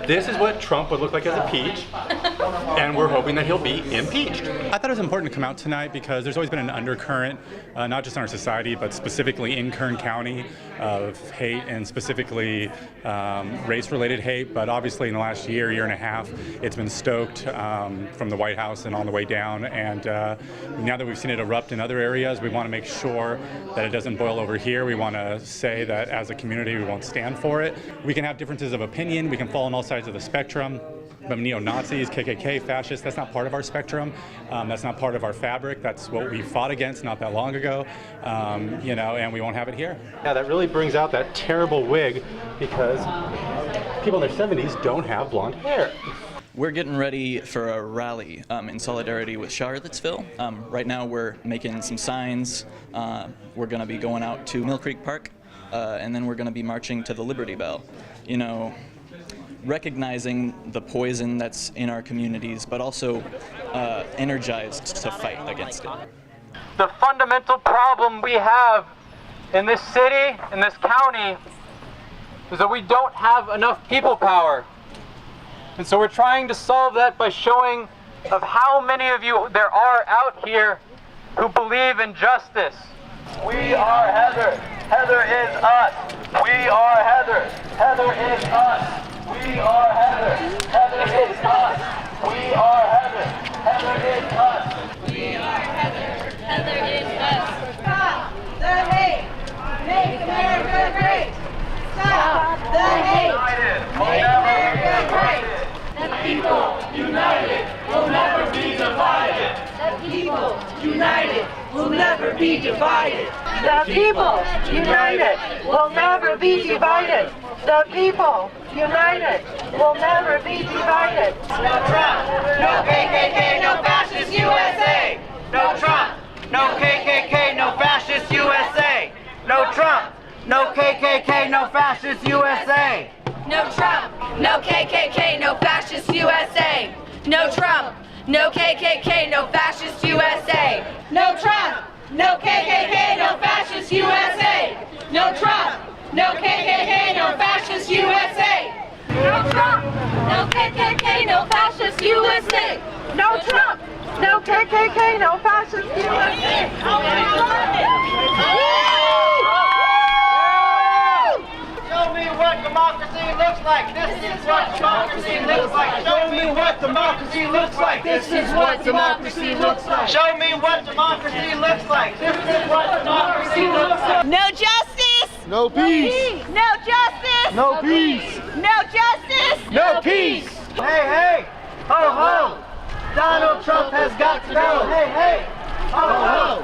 This is what Trump would look like as a peach, and we're hoping that he'll be impeached. I thought it was important to come out tonight because there's always been an undercurrent, not just in our society, but specifically in Kern County, of hate, and specifically race-related hate. But obviously in the last year and a half, it's been stoked from the White House and on the way down. And now that we've seen it erupt in other areas, we want to make sure that it doesn't boil over here. We want to say that as a community, we won't stand for it. We can have differences of opinion. We can fall on all sides of the spectrum. But neo-Nazis, KKK, fascists, that's not part of our spectrum. That's not part of our fabric. That's what we fought against not that long ago, and we won't have it here. Yeah, that really brings out that terrible wig because people in their 70s don't have blonde hair. We're getting ready for a rally in solidarity with Charlottesville. Right now we're making some signs. We're going to be going out to Mill Creek Park, and then we're going to be marching to the Liberty Bell. Recognizing the poison that's in our communities, but also energized to fight against it. The fundamental problem we have in this city, in this county, is that we don't have enough people power. And so we're trying to solve that by showing of how many of you there are out here who believe in justice. We are Heather. Heather is us. We are Heather. Heather is us. We are Heather. Heather is us. We are Heather. Heather is us. We are Heather. Heather is us. Stop the hate. Make America great. Stop the hate. Make America great. The people united will never be divided. The people united will never be divided. The people united will never be divided. The people united will never be divided. No Trump, no KKK, no fascist USA. No Trump, no KKK, no fascist USA. No Trump, no KKK, no fascist USA. No Trump, no KKK, no fascist USA. No Trump, no KKK, no fascist USA. No Trump, no KKK, no fascist USA. No Trump, no KKK, no fascist USA. No Trump, no KKK, no fascist USA. No Trump, no KKK, no fascist USA. Show me what democracy looks like. This is what democracy looks like. Show me what democracy looks like. This is what democracy looks like. Show me what democracy looks like. This is what democracy looks like. No justice. No peace. No justice. No peace. No justice. No peace. Hey, hey, ho, ho. Donald Trump has got to go. Hey, hey, ho, ho.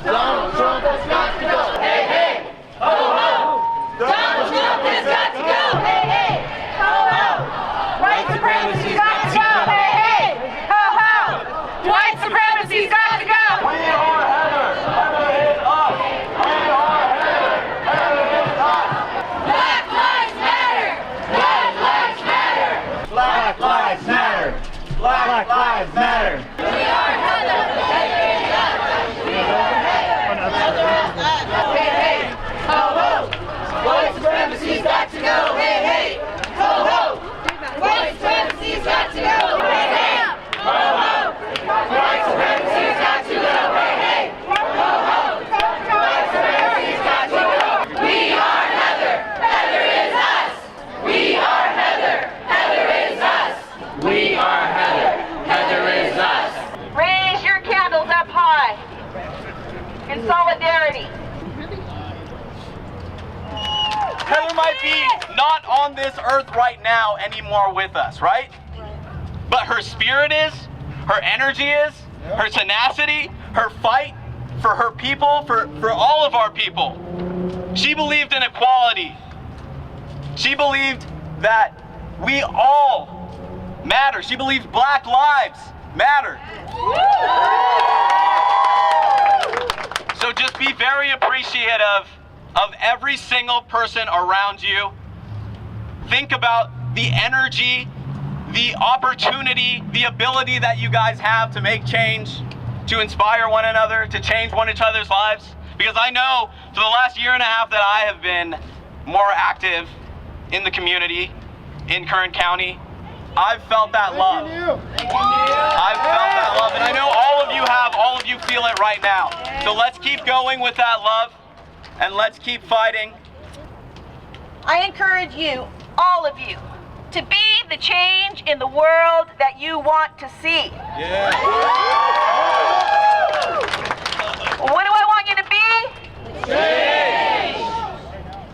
Donald Trump has got to go. Hey, hey, ho, ho. Donald Trump has got to go. Hey, hey, ho, ho. White supremacy's got to go. Hey, hey, ho, ho. White supremacy's got to go. We are Heather. Heather is us. We are Heather. Heather is us. Black lives matter. Black lives matter. Black lives matter. Black lives matter. We are Heather. Heather is us. We are Heather. Heather is us. Hey, hey, ho, ho. White supremacy's got to go. Hey, hey, ho, ho. White supremacy's got to go. Hey, hey, ho, ho. White supremacy's got to go. Hey, hey, ho, ho. White supremacy's got to go. We are Heather. Heather is us. We are Heather. Heather is us. We are Heather. Heather is us. Raise your candles up high in solidarity. Heather might be not on this earth right now anymore with us, right? But her spirit is, her energy is, her tenacity, her fight for her people, for all of our people. She believed in equality. She believed that we all matter. She believed Black lives matter. So just be very appreciative of every single person around you. Think about the energy the opportunity, the ability that you guys have to make change, to inspire one another, to change one another's lives. Because I know for the last year and a half that I have been more active in the community, in Kern County, I've felt that love. I've felt that love, and I know all of you have, all of you feel it right now. So let's keep going with that love, and let's keep fighting. I encourage you, all of you, to be the change in the world that you want to see. Yeah. What do I want you to be? Change.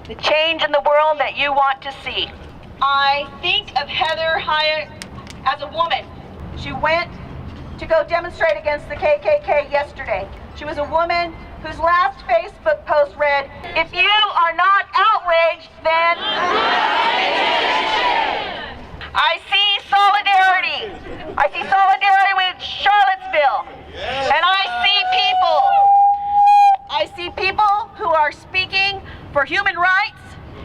The change in the world that you want to see. I think of Heather Hyatt as a woman. She went to go demonstrate against the KKK yesterday. She was a woman whose last Facebook post read, "If you are not outraged, then..." I see solidarity. I see solidarity with Charlottesville. And I see people who are speaking for human rights,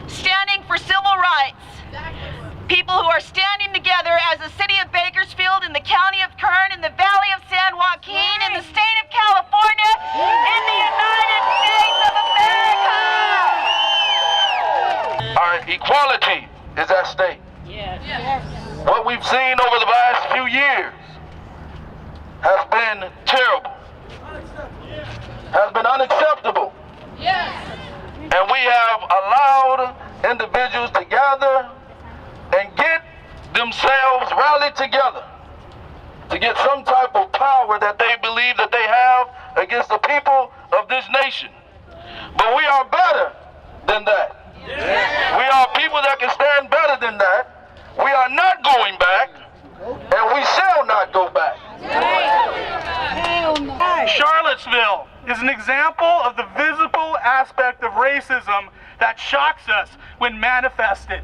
standing for civil rights. People who are standing together as the city of Bakersfield, in the county of Kern, in the valley of San Joaquin, in the state of California, in the United States of America. Our equality is at stake. What we've seen over the last few years has been terrible, has been unacceptable. And we have allowed individuals to gather and get themselves rallied together to get some type of power that they believe that they have against the people of this nation. But we are better than that. We are people that can stand better than that. We are not going back, and we shall not go back. Charlottesville is an example of the visible aspect of racism that shocks us when manifested.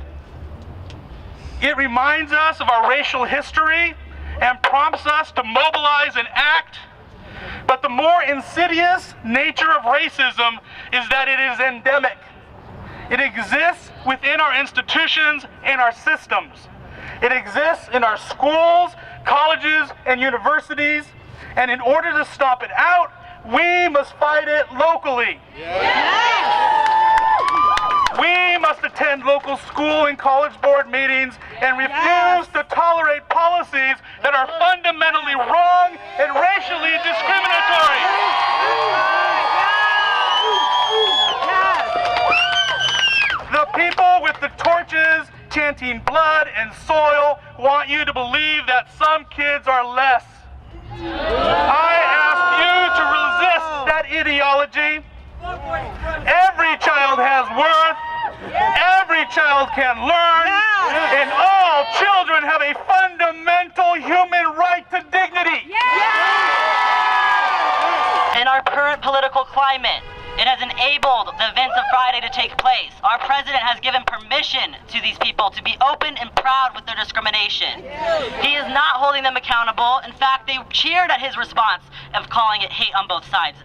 It reminds us of our racial history and prompts us to mobilize and act. But the more insidious nature of racism is that it is endemic. It exists within our institutions and our systems. It exists in our schools, colleges, and universities. And in order to stop it out, we must fight it locally. We must attend local school and college board meetings and refuse to tolerate policies that are fundamentally wrong and racially discriminatory. The people with the torches chanting blood and soil want you to believe that some kids are less. I ask you to resist that ideology. Every child has worth. Every child can learn. And all children have a fundamental human right to dignity. In our current political climate, it has enabled the events of Friday to take place. Our president has given permission to these people to be open and proud with their discrimination. He is not holding them accountable. In fact, they cheered at his response of calling it hate on both sides.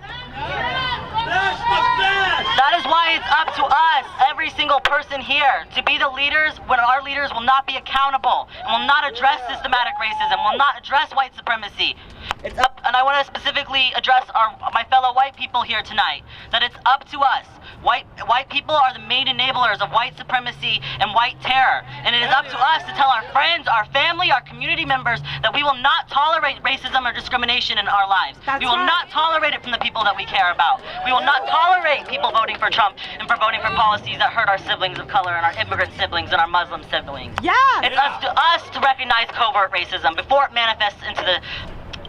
That is why it's up to us, every single person here, to be the leaders when our leaders will not be accountable and will not address systematic racism, will not address white supremacy. It's up, and I want to specifically address my fellow white people here tonight, that it's up to us. White people are the main enablers of white supremacy and white terror. And it is up to us to tell our friends, our family, our community members that we will not tolerate racism or discrimination in our lives. We will not tolerate it from the people that we care about. We will not tolerate people voting for Trump and for voting for policies that hurt our siblings of color and our immigrant siblings and our Muslim siblings. It's up to us to recognize covert racism before it manifests into the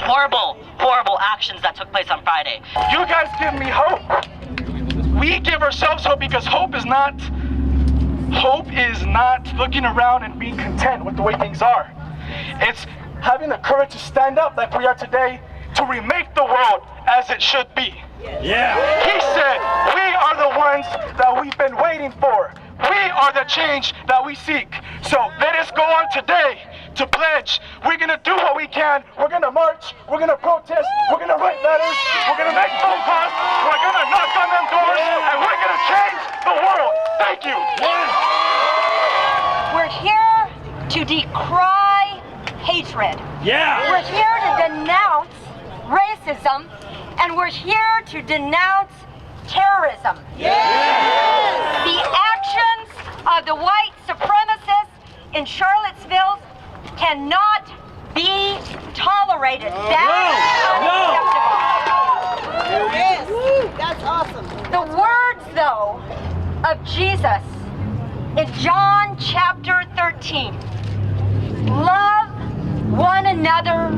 horrible, horrible actions that took place on Friday. You guys give me hope. We give ourselves hope because hope is not looking around and being content with the way things are. It's having the courage to stand up like we are today to remake the world as it should be. He said, we are the ones that we've been waiting for. We are the change that we seek. So let us go on today to pledge. We're going to do what we can. We're going to march. We're going to protest. We're going to write letters. We're going to make phone calls. We're going to knock on them doors. And we're going to change the world. Thank you. We're here to decry hatred. Yeah! We're here to denounce racism, and we're here to denounce terrorism. Yeah! The actions of the white supremacists in Charlottesville cannot be tolerated. That's awesome. The words, though, of Jesus in John chapter 13, love one another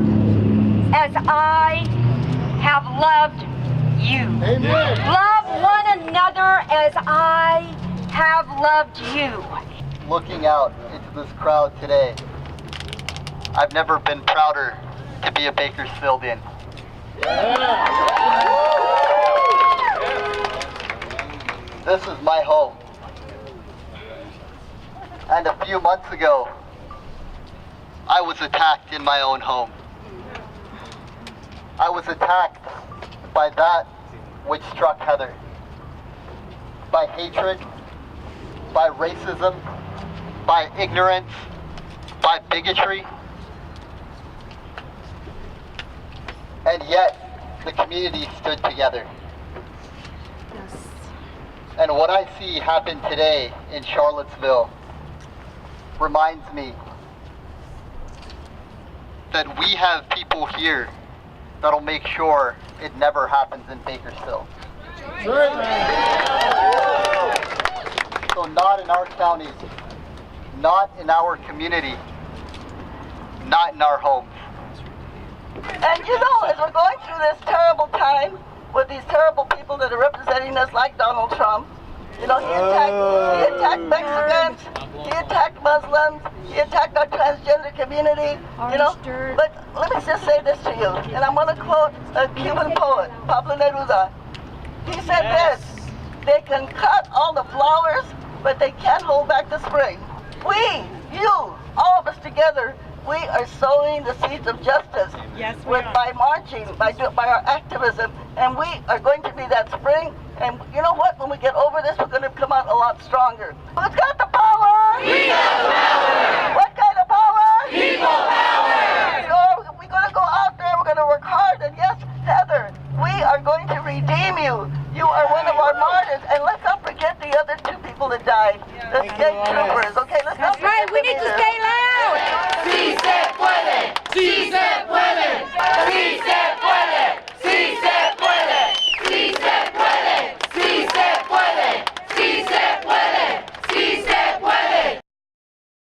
as I have loved you. Amen. Love one another as I have loved you. Looking out into this crowd today, I've never been prouder to be a Bakersfieldian. This is my home. And a few months ago, I was attacked in my own home. I was attacked by that which struck Heather. By hatred, by racism, by ignorance, by bigotry. And yet, the community stood together. And what I see happen today in Charlottesville reminds me that we have people here that'll make sure it never happens in Bakersfield. So not in our county, not in our community, not in our homes. And you know, as we're going through this terrible time with these terrible people that are representing us like Donald Trump, you know, he attacked Mexicans, he attacked Muslims, he attacked our transgender community, you know. But let me just say this to you, and I'm going to quote a Cuban poet, Pablo Neruda. He said this: they can cut all the flowers, but they can't hold back the spring. We, you, all of us together, we are sowing the seeds of justice by marching, by our activism, and we are going to be that spring. And you know what? When we get over this, we're going to come out a lot stronger. Who's got the power? We have